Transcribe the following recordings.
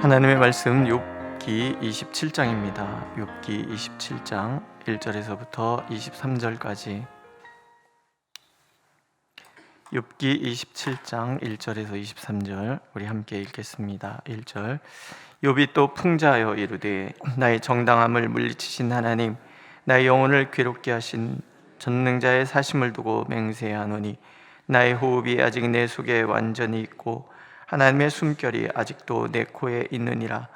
하나님의 말씀 욥기 27장입니다. 욥기 27장 1절에서부터 23절까지. 욥기 27장 1절에서 23절 우리 함께 읽겠습니다. 1절. 욥이 또 풍자하여 이르되 나의 정당함을 물리치신 하나님, 나의 영혼을 괴롭게 하신 전능자의 사심을 두고 맹세하노니 나의 호흡이 아직 내 속에 완전히 있고 하나님의 숨결이 아직도 내 코에 있느니라.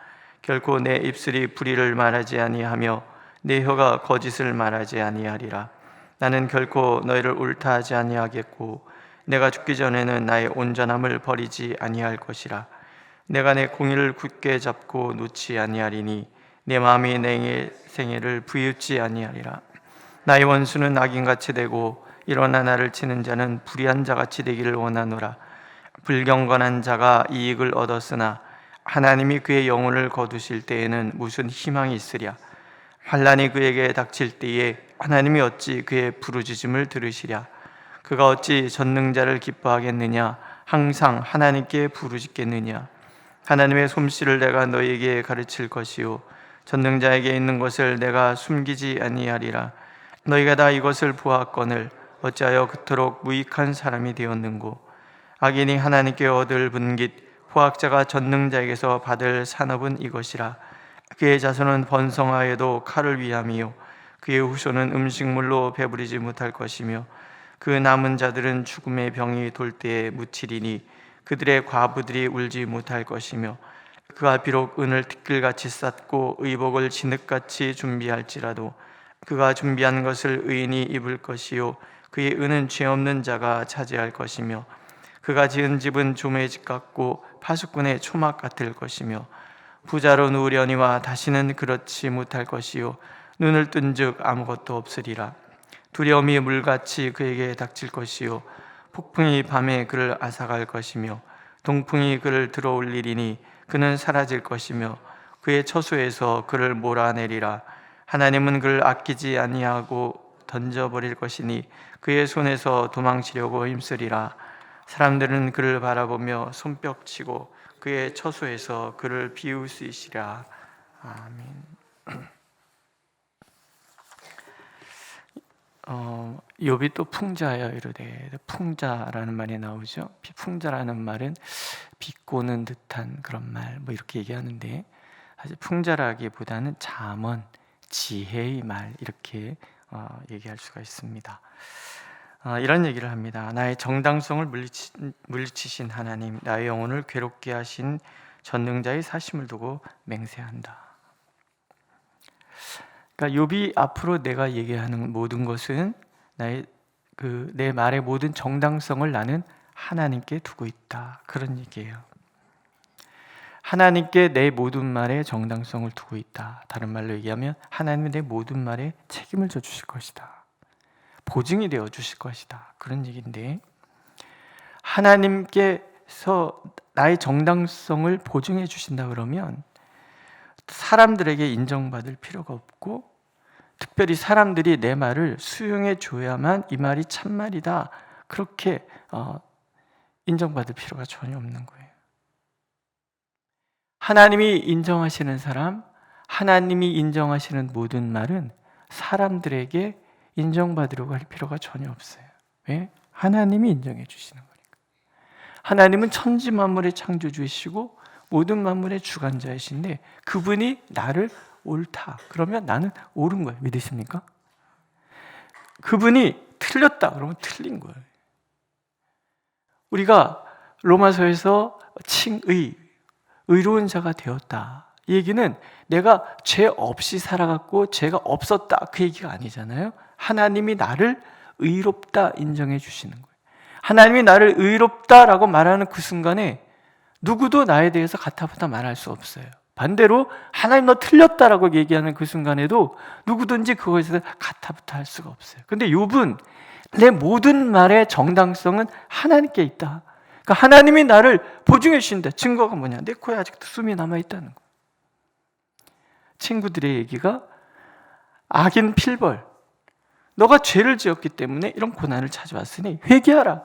결코 내 입술이 불의를 말하지 아니하며 내 혀가 거짓을 말하지 아니하리라. 나는 결코 너희를 옳다하지 아니하겠고 내가 죽기 전에는 나의 온전함을 버리지 아니할 것이라. 내가 내 공의를 굳게 잡고 놓지 아니하리니 내 마음이 내 생애를 부유치 아니하리라. 나의 원수는 악인같이 되고 일어나 나를 치는 자는 불의한 자같이 되기를 원하노라. 불경건한 자가 이익을 얻었으나 하나님이 그의 영혼을 거두실 때에는 무슨 희망이 있으랴. 환난이 그에게 닥칠 때에 하나님이 어찌 그의 부르짖음을 들으시랴. 그가 어찌 전능자를 기뻐하겠느냐. 항상 하나님께 부르짖겠느냐. 하나님의 솜씨를 내가 너희에게 가르칠 것이요 전능자에게 있는 것을 내가 숨기지 아니하리라. 너희가 다 이것을 보았거늘 어찌하여 그토록 무익한 사람이 되었는고. 악인이 하나님께 얻을 분깃 포악자가 전능자에게서 받을 산업은 이것이라. 그의 자손은 번성하여도 칼을 위함이요 그의 후손은 음식물로 배부리지 못할 것이며 그 남은 자들은 죽음의 병이 돌 때에 묻히리니 그들의 과부들이 울지 못할 것이며 그가 비록 은을 티끌같이 쌓고 의복을 진흙같이 준비할지라도 그가 준비한 것을 의인이 입을 것이요 그의 은은 죄 없는 자가 차지할 것이며 그가 지은 집은 조매의 집 같고 파수꾼의 초막 같을 것이며 부자로 누우려니와 다시는 그렇지 못할 것이요 눈을 뜬즉 아무것도 없으리라. 두려움이 물같이 그에게 닥칠 것이요 폭풍이 밤에 그를 앗아갈 것이며 동풍이 그를 들어올리리니 그는 사라질 것이며 그의 처소에서 그를 몰아내리라. 하나님은 그를 아끼지 아니하고 던져버릴 것이니 그의 손에서 도망치려고 힘쓰리라. 사람들은 그를 바라보며 손뼉치고 그의 처소에서 그를 비웃으시리라. 아멘. 욥이 또 풍자하여 이르되, 풍자라는 말이 나오죠. 풍자라는 말은 비꼬는 듯한 그런 말, 이렇게 얘기하는데 사실 풍자라기보다는 잠언, 지혜의 말 이렇게 얘기할 수가 있습니다. 이런 얘기를 합니다. 나의 정당성을 물리치신 하나님, 나의 영혼을 괴롭게 하신 전능자의 사심을 두고 맹세한다. 그러니까 욥이 앞으로 내가 얘기하는 모든 것은 내 말의 모든 정당성을 나는 하나님께 두고 있다. 그런 얘기예요. 하나님께 내 모든 말의 정당성을 두고 있다. 다른 말로 얘기하면 하나님은 내 모든 말에 책임을 져 주실 것이다. 보증이 되어 주실 것이다. 그런 얘기인데, 하나님께서 나의 정당성을 보증해 주신다 그러면 사람들에게 인정받을 필요가 없고 특별히 사람들이 내 말을 수용해 줘야만 이 말이 참말이다 그렇게 인정받을 필요가 전혀 없는 거예요. 하나님이 인정하시는 사람, 하나님이 인정하시는 모든 말은 사람들에게 인정받으려고 할 필요가 전혀 없어요. 왜? 하나님이 인정해 주시는 거니까. 하나님은 천지 만물의 창조주이시고 모든 만물의 주관자이신데 그분이 나를 옳다 그러면 나는 옳은 거예요. 믿으십니까? 그분이 틀렸다 그러면 틀린 거예요. 우리가 로마서에서 의로운 자가 되었다 이 얘기는 내가 죄 없이 살아갔고 죄가 없었다 그 얘기가 아니잖아요. 하나님이 나를 의롭다 인정해 주시는 거예요. 하나님이 나를 의롭다라고 말하는 그 순간에 누구도 나에 대해서 가타부타 말할 수 없어요. 반대로 하나님 너 틀렸다라고 얘기하는 그 순간에도 누구든지 그것에 대해서 가타부타 할 수가 없어요. 근데 욥은 내 모든 말의 정당성은 하나님께 있다. 그러니까 하나님이 나를 보증해 주신다. 증거가 뭐냐? 내 코에 아직도 숨이 남아있다는 거예요. 친구들의 얘기가 악인 필벌, 너가 죄를 지었기 때문에 이런 고난을 찾아왔으니 회개하라.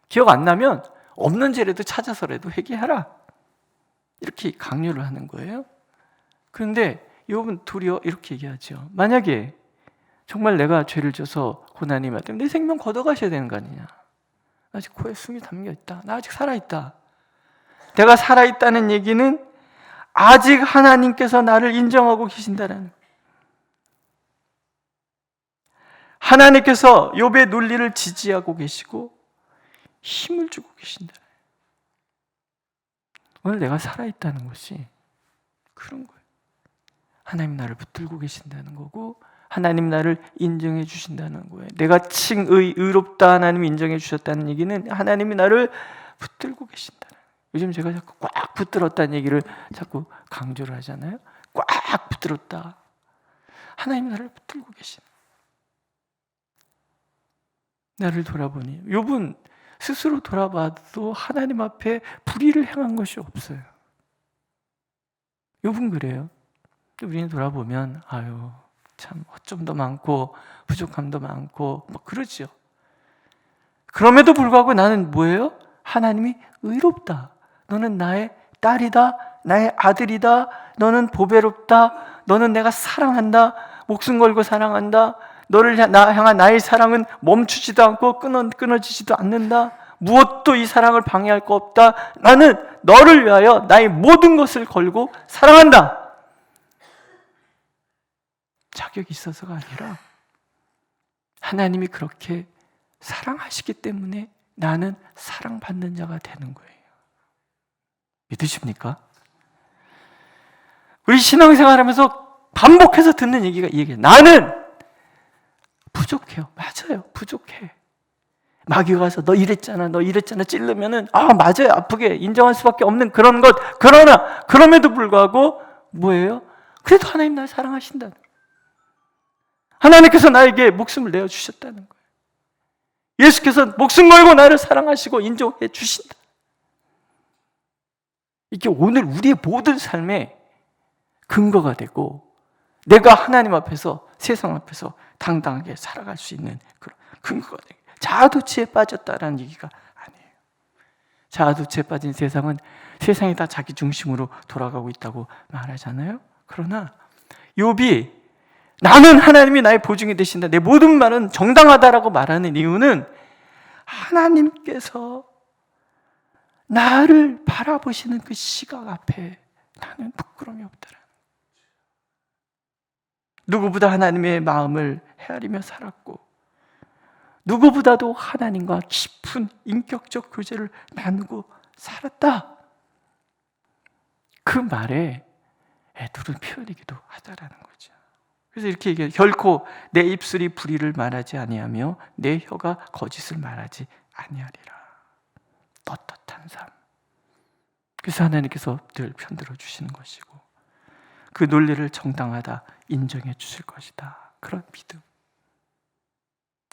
기억 안 나면 없는 죄라도 찾아서라도 회개하라. 이렇게 강요를 하는 거예요. 그런데 욥은 도리어 이렇게 얘기하죠. 만약에 정말 내가 죄를 져서 고난이 내 생명 걷어가셔야 되는 거 아니냐. 나 아직 코에 숨이 담겨있다. 나 아직 살아있다. 내가 살아있다는 얘기는 아직 하나님께서 나를 인정하고 계신다는, 하나님께서 욥의 논리를 지지하고 계시고 힘을 주고 계신다. 오늘 내가 살아있다는 것이 그런 거예요. 하나님 나를 붙들고 계신다는 거고, 하나님 나를 인정해 주신다는 거예요. 내가 칭의, 의롭다 하나님이 인정해 주셨다는 얘기는 하나님이 나를 붙들고 계신다는 거예요. 요즘 제가 자꾸 꽉 붙들었다는 얘기를 자꾸 강조를 하잖아요. 꽉 붙들었다. 하나님 나를 붙들고 계시는, 나를 돌아보니 욥은 스스로 돌아봐도 하나님 앞에 불의를 행한 것이 없어요. 욥은 그래요. 우리는 돌아보면 아유 참 허점도 많고 부족함도 많고 뭐 그러죠. 그럼에도 불구하고 나는 뭐예요? 하나님이 의롭다. 너는 나의 딸이다. 나의 아들이다. 너는 보배롭다. 너는 내가 사랑한다. 목숨 걸고 사랑한다. 너를 향한 나의 사랑은 멈추지도 않고 끊어지지도 않는다. 무엇도 이 사랑을 방해할 거 없다. 나는 너를 위하여 나의 모든 것을 걸고 사랑한다. 자격이 있어서가 아니라 하나님이 그렇게 사랑하시기 때문에 나는 사랑받는 자가 되는 거예요. 믿으십니까? 우리 신앙생활하면서 반복해서 듣는 얘기가 이 얘기예요. 나는 부족해요. 맞아요. 부족해. 마귀가 가서 너 이랬잖아 찔르면은 맞아요. 아프게 인정할 수밖에 없는 그런 것. 그러나 그럼에도 불구하고 뭐예요? 그래도 하나님 날 사랑하신다는 거예요. 하나님께서 나에게 목숨을 내어주셨다는 거예요. 예수께서 목숨 걸고 나를 사랑하시고 인정해 주신다. 이게 오늘 우리의 모든 삶의 근거가 되고 내가 하나님 앞에서 세상 앞에서 당당하게 살아갈 수 있는 그런 근거가 되고, 자아도취에 빠졌다라는 얘기가 아니에요. 자아도취에 빠진 세상은 세상이 다 자기 중심으로 돌아가고 있다고 말하잖아요. 그러나 욥이 나는 하나님이 나의 보증이 되신다, 내 모든 말은 정당하다라고 말하는 이유는 하나님께서 나를 바라보시는 그 시각 앞에 나는 부끄러움이 없다라는, 누구보다 하나님의 마음을 헤아리며 살았고 누구보다도 하나님과 깊은 인격적 교제를 나누고 살았다. 그 말에 애두른 표현이기도 하다라는 거죠. 그래서 이렇게 얘기해요. 결코 내 입술이 불의를 말하지 아니하며 내 혀가 거짓을 말하지 아니하리라. 떳떳한 삶. 그래서 하나님께서 늘 편들어 주시는 것이고 그 논리를 정당하다 인정해 주실 것이다. 그런 믿음.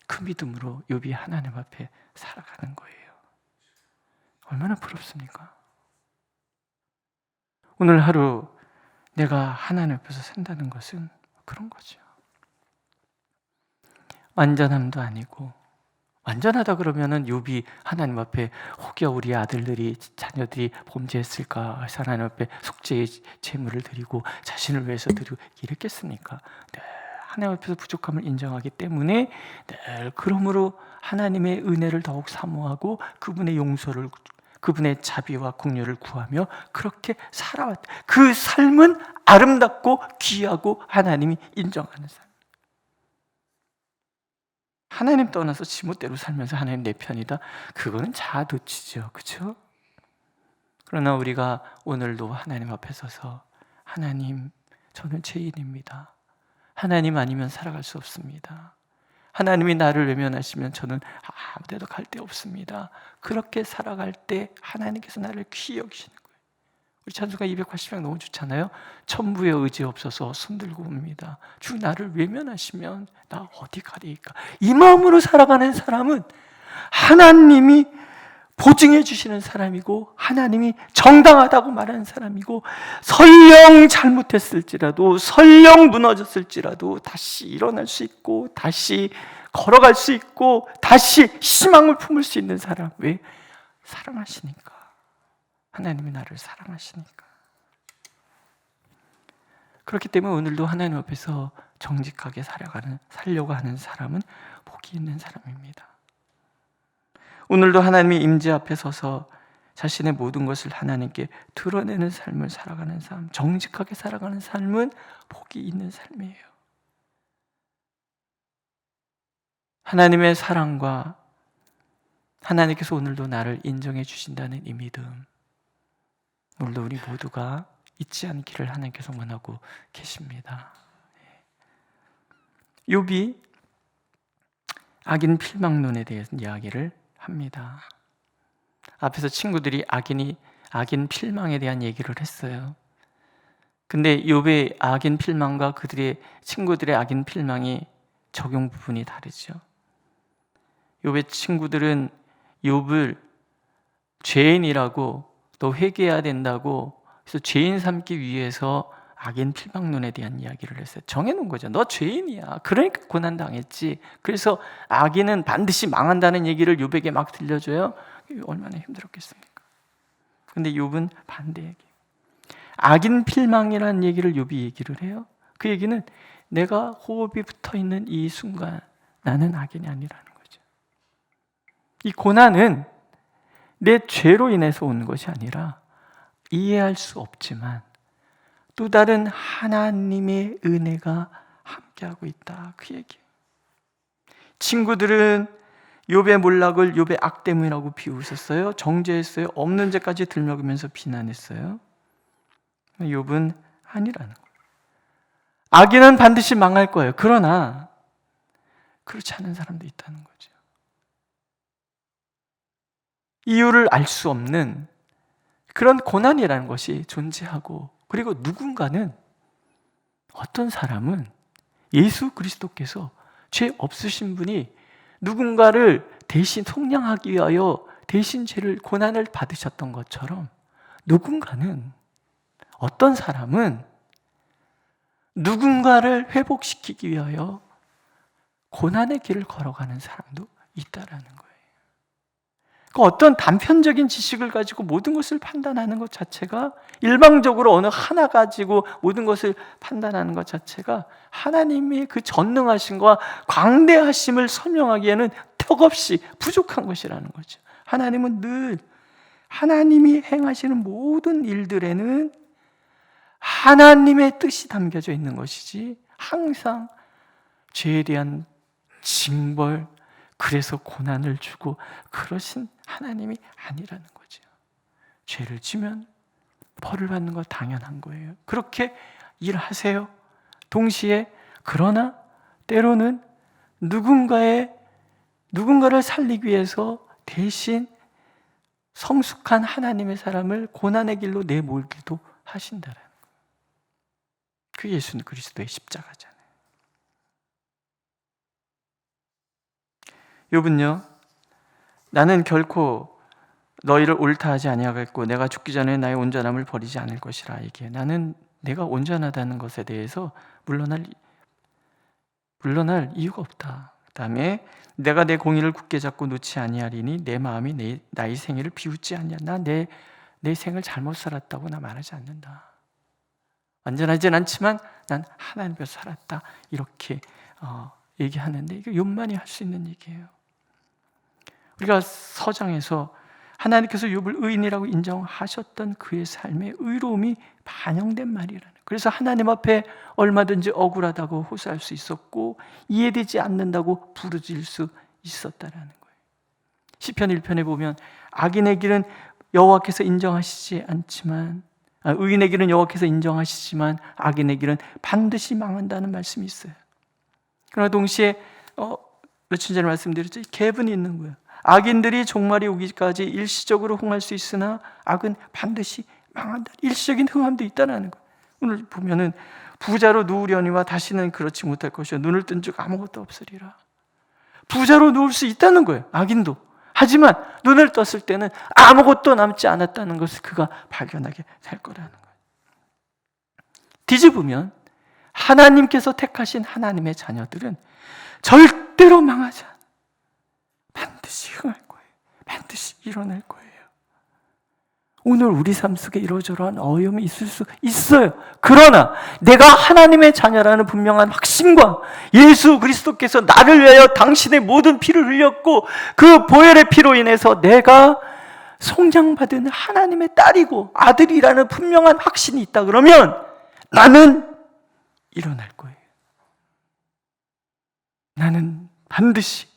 그 믿음으로 욥이 하나님 앞에 살아가는 거예요. 얼마나 부럽습니까? 오늘 하루 내가 하나님 앞에서 산다는 것은 그런 거죠. 완전함도 아니고, 완전하다 그러면은 욥이 하나님 앞에 혹여 우리 아들들이 자녀들이 범죄했을까 해서 하나님 앞에 속죄의 제물을 드리고 자신을 위해서 드리고 이랬겠습니까? 네, 하나님 앞에서 부족함을 인정하기 때문에 늘 그러므로 하나님의 은혜를 더욱 사모하고 그분의 용서를, 그분의 자비와 긍휼을 구하며 그렇게 살아왔다. 그 삶은 아름답고 귀하고 하나님이 인정하는 삶. 하나님 떠나서 지멋대로 살면서 하나님 내 편이다. 그거는 자아도취죠. 그렇죠? 그러나 우리가 오늘도 하나님 앞에 서서 하나님, 저는 죄인입니다. 하나님 아니면 살아갈 수 없습니다. 하나님이 나를 외면하시면 저는 아무 데도 갈 데 없습니다. 그렇게 살아갈 때 하나님께서 나를 귀히 여기시는 거예요. 우리 찬송가 280장 너무 좋잖아요. 천부의 의지 없어서 손들고 옵니다. 주 나를 외면하시면 나 어디 가리까. 이 마음으로 살아가는 사람은 하나님이 보증해 주시는 사람이고 하나님이 정당하다고 말하는 사람이고 설령 잘못했을지라도 설령 무너졌을지라도 다시 일어날 수 있고 다시 걸어갈 수 있고 다시 희망을 품을 수 있는 사람. 왜? 사랑하시니까. 하나님이 나를 사랑하시니까. 그렇기 때문에 오늘도 하나님 앞에서 정직하게 살려고 하는 사람은 복이 있는 사람입니다. 오늘도 하나님의 임재 앞에 서서 자신의 모든 것을 하나님께 드러내는 삶을 살아가는 삶, 정직하게 살아가는 삶은 복이 있는 삶이에요. 하나님의 사랑과 하나님께서 오늘도 나를 인정해 주신다는 이 믿음, 오늘도 우리 모두가 잊지 않기를 하나님께서 원하고 계십니다. 욥이 악인 필망론에 대해서 이야기를 합니다. 앞에서 친구들이 악인 필망에 대한 얘기를 했어요. 근데 욥의 악인 필망과 그들의 친구들의 악인 필망이 적용 부분이 다르죠. 욥의 친구들은 욥을 죄인이라고, 너 회개해야 된다고, 그래서 죄인 삼기 위해서 악인 필망론에 대한 이야기를 했어요. 정해놓은 거죠. 너 죄인이야. 그러니까 고난당했지. 그래서 악인은 반드시 망한다는 얘기를 욥에게 막 들려줘요. 얼마나 힘들었겠습니까? 근데 욥은 반대 얘기. 악인 필망이라는 얘기를 욥이 얘기를 해요. 그 얘기는 내가 호흡이 붙어있는 이 순간 나는 악인이 아니라는 거죠. 이 고난은 내 죄로 인해서 온 것이 아니라 이해할 수 없지만 또 다른 하나님의 은혜가 함께하고 있다. 그 얘기예요. 친구들은 욥의 몰락을 욥의 악됨이라고 비웃었어요. 정죄했어요. 없는 죄까지 들먹이면서 비난했어요. 욥은 아니라는 거예요. 악인은 반드시 망할 거예요. 그러나 그렇지 않은 사람도 있다는 거죠. 이유를 알 수 없는 그런 고난이라는 것이 존재하고, 그리고 누군가는, 어떤 사람은 예수 그리스도께서 죄 없으신 분이 누군가를 대신 속량하기 위하여 대신 고난을 받으셨던 것처럼, 누군가는, 어떤 사람은 누군가를 회복시키기 위하여 고난의 길을 걸어가는 사람도 있다라는 거예요. 어떤 단편적인 지식을 가지고 모든 것을 판단하는 것 자체가, 일방적으로 어느 하나 가지고 모든 것을 판단하는 것 자체가 하나님의 그 전능하심과 광대하심을 설명하기에는 턱없이 부족한 것이라는 거죠. 하나님은 늘 하나님이 행하시는 모든 일들에는 하나님의 뜻이 담겨져 있는 것이지, 항상 죄에 대한 징벌, 그래서 고난을 주고 그러신 하나님이 아니라는 거죠. 죄를 지면 벌을 받는 거 당연한 거예요. 그렇게 일하세요. 동시에 그러나 때로는 누군가를 살리기 위해서 대신 성숙한 하나님의 사람을 고난의 길로 내몰기도 하신다라는 거예요. 그 예수 그리스도의 십자가잖아요. 욥은요, 나는 결코 너희를 옳다 하지 아니하겠고 내가 죽기 전에 나의 온전함을 버리지 않을 것이라 얘기해. 나는 내가 온전하다는 것에 대해서 물러날 이유가 없다. 그 다음에 내가 내 공의를 굳게 잡고 놓지 아니하리니 내 마음이 나의 생애를 비웃지 않냐. 나 내 생을 잘못 살았다고 나 말하지 않는다. 완전하진 않지만 난 하나님께서 살았다. 이렇게 얘기하는데, 이게 욥만이 할 수 있는 얘기예요. 우리가 서장에서 하나님께서 욥을 의인이라고 인정하셨던 그의 삶의 의로움이 반영된 말이라는 거예요. 그래서 하나님 앞에 얼마든지 억울하다고 호소할 수 있었고 이해되지 않는다고 부르짖을 수 있었다라는 거예요. 시편 1편에 보면 악인의 길은 여호와께서 인정하시지 않지만, 의인의 길은 여호와께서 인정하시지만 악인의 길은 반드시 망한다는 말씀이 있어요. 그러나 동시에 며칠 전에 말씀드렸죠. 갭은 있는 거예요. 악인들이 종말이 오기까지 일시적으로 흥할 수 있으나 악은 반드시 망한다. 일시적인 흥함도 있다는 거예요. 오늘 보면은 부자로 누우려니와 다시는 그렇지 못할 것이요 눈을 뜬 즉 아무것도 없으리라. 부자로 누울 수 있다는 거예요. 악인도. 하지만 눈을 떴을 때는 아무것도 남지 않았다는 것을 그가 발견하게 될 거라는 거예요. 뒤집으면 하나님께서 택하신 하나님의 자녀들은 절대로 망하지 않아요. 반드시 흥할 거예요. 반드시 일어날 거예요. 오늘 우리 삶 속에 이러저러한 어려움이 있을 수 있어요. 그러나 내가 하나님의 자녀라는 분명한 확신과 예수 그리스도께서 나를 위하여 당신의 모든 피를 흘렸고 그 보혈의 피로 인해서 내가 성장받은 하나님의 딸이고 아들이라는 분명한 확신이 있다 그러면 나는 일어날 거예요. 나는 반드시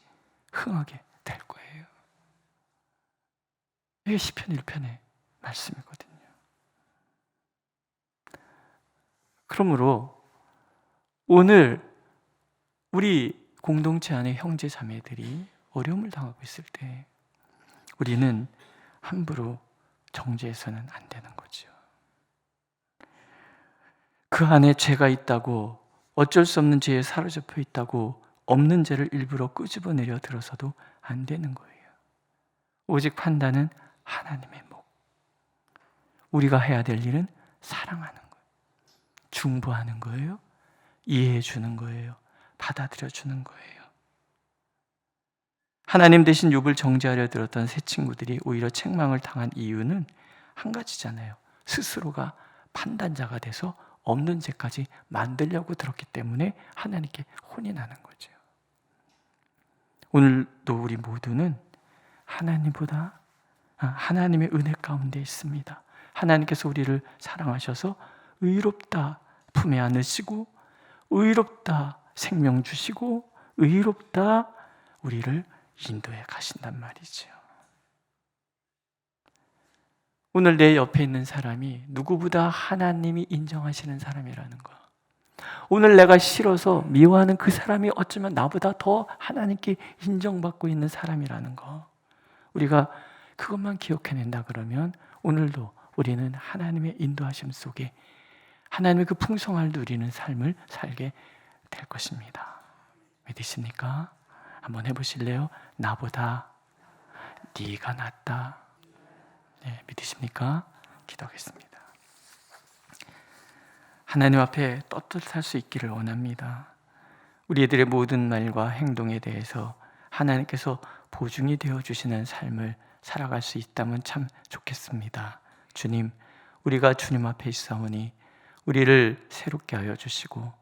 흥하게 될 거예요. 이게 시편 1편의 말씀이거든요. 그러므로 오늘 우리 공동체 안에 형제 자매들이 어려움을 당하고 있을 때 우리는 함부로 정죄해서는 안 되는 거죠. 그 안에 죄가 있다고, 어쩔 수 없는 죄에 사로잡혀 있다고 없는 죄를 일부러 끄집어내려 들어서도 안 되는 거예요. 오직 판단은 하나님의 목. 우리가 해야 될 일은 사랑하는 거예요. 중보하는 거예요. 이해해 주는 거예요. 받아들여 주는 거예요. 하나님 대신 욥을 정죄하려 들었던 세 친구들이 오히려 책망을 당한 이유는 한 가지잖아요. 스스로가 판단자가 돼서 없는 죄까지 만들려고 들었기 때문에 하나님께 혼이 나는 거죠. 오늘도 우리 모두는 하나님보다 하나님의 은혜 가운데 있습니다. 하나님께서 우리를 사랑하셔서 의롭다 품에 안으시고 의롭다 생명 주시고 의롭다 우리를 인도해 가신단 말이죠. 오늘 내 옆에 있는 사람이 누구보다 하나님이 인정하시는 사람이라는 거. 오늘 내가 싫어서 미워하는 그 사람이 어쩌면 나보다 더 하나님께 인정받고 있는 사람이라는 거. 우리가 그것만 기억해낸다 그러면 오늘도 우리는 하나님의 인도하심 속에 하나님의 그 풍성함을 누리는 삶을 살게 될 것입니다. 믿으십니까? 한번 해보실래요? 나보다 네가 낫다. 네, 믿으십니까? 기도하겠습니다. 하나님 앞에 떳떳할 수 있기를 원합니다. 우리들의 모든 말과 행동에 대해서 하나님께서 보증이 되어주시는 삶을 살아갈 수 있다면 참 좋겠습니다. 주님, 우리가 주님 앞에 있사오니 우리를 새롭게 하여 주시고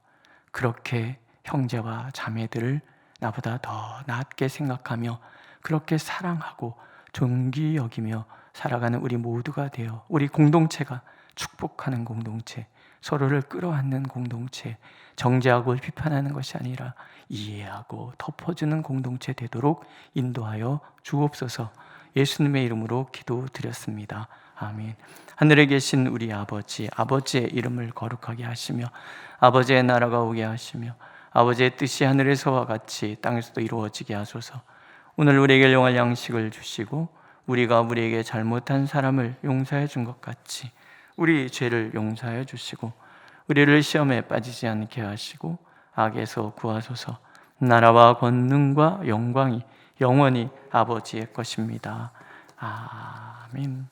그렇게 형제와 자매들을 나보다 더 낫게 생각하며 그렇게 사랑하고 존귀 여기며 살아가는 우리 모두가 되어 우리 공동체가 축복하는 공동체, 서로를 끌어안는 공동체, 정죄하고 비판하는 것이 아니라 이해하고 덮어주는 공동체 되도록 인도하여 주옵소서. 예수님의 이름으로 기도드렸습니다. 아멘. 하늘에 계신 우리 아버지, 아버지의 이름을 거룩하게 하시며 아버지의 나라가 오게 하시며 아버지의 뜻이 하늘에서와 같이 땅에서도 이루어지게 하소서. 오늘 우리에게 일용할 양식을 주시고 우리가 우리에게 잘못한 사람을 용서해 준 것 같이 우리 죄를 용서해 주시고 우리를 시험에 빠지지 않게 하시고 악에서 구하소서. 나라와 권능과 영광이 영원히 아버지의 것입니다. 아멘.